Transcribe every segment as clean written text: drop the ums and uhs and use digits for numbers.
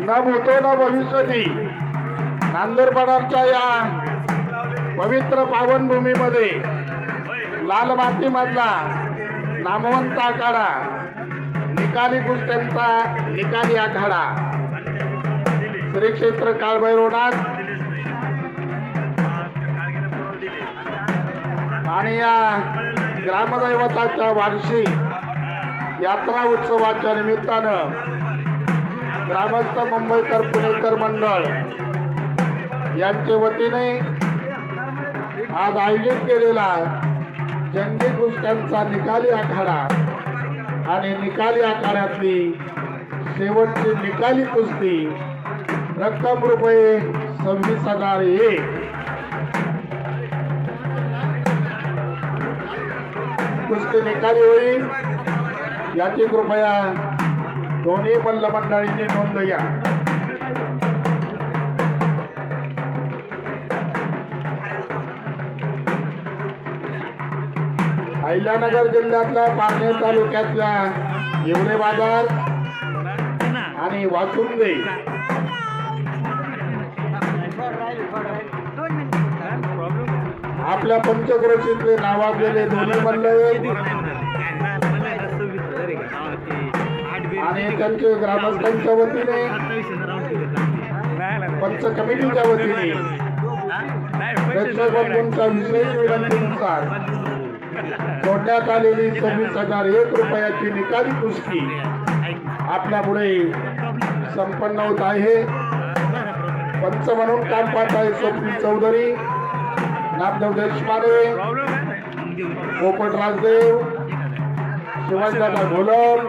न भूतो न भविष्यती नांदूरबाडाच्या या पवित्र पावनभूमीमध्ये लाल मातीमधला नामवंत आखाडा निकाली कुस्त्यांचा निकाली आखाडा श्री क्षेत्र काळभैरवनाथ आणि या ग्रामदैवताच्या वार्षिक यात्रा उत्सवाच्या निमित्तानं ग्रामस्थ मुंबईकर पुणेकर मंडळ यांच्या वतीने आज आयोजित केलेला जंगी कुस्त्यांचा निकाली आखाडा आणि निकाली आखाड्यातली शेवटची निकाली कुस्ती रक्कम रुपये 26,001 कुस्ती निकाली होईल याची कृपया दोन्ही मल्ल मंडळींनी नोंद घ्या. अहिल्यानगर जिल्ह्यातल्या पारनेर तालुक्यातल्या येवले बाजार आणि वासुंदे आपल्या पंचक्रोशीतले नावाजलेले दोन्ही मल्ल आणि त्यांचे ग्रामस्थांच्या वतीने पंच कमिटीच्या वतीने प्रेक्षकांच्या विशेष विनंतीनुसार जोडण्यात आलेली 26,001 रुपयाची निकाली कुस्ती आपल्यापुढे संपन्न होत आहे. पंच म्हणून काम पाहत आहे स्वप्नील चौधरी, नामदेव देशपांडे, पोपट राजदेव, शिवाजीदादा घोलप,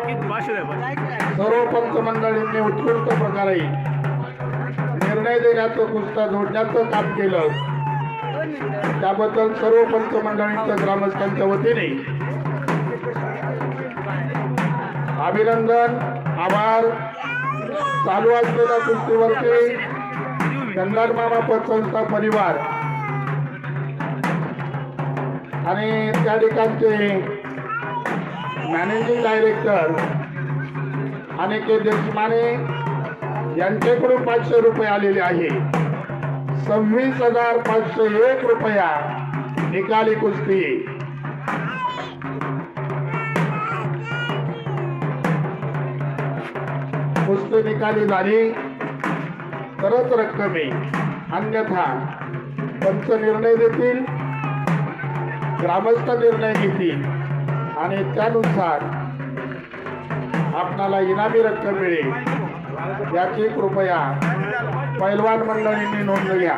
सर्व पंच मंडळींनी उत्कृष्ट प्रकारे निर्णय देण्याचं कुस्त्या जोडण्याचं काम केलं. त्याबद्दल सर्व पंच मंडळींच्या ग्रामस्थांच्या वतीने अभिनंदन, आभार. चालू असलेल्या कुस्तीवरती गंगार मामा पतसंस्था परिवार आणि त्या ठिकाणचे मॅनेजिंग डायरेक्टर अनिकेत देशमाने यांच्याकडून 500 रुपये आलेले आहे. 26,501 रुपया निकाली कुस्ती. कुस्ती निकाली झाली तरच रक्कम येईल, अन्यथा पंच निर्णय देतील, ग्रामस्थ निर्णय घेतील आणि त्यानुसार आपणाला इनामी रक्कम मिळेल. याची कृपया पैलवान मंडळींनी नोंद घ्या.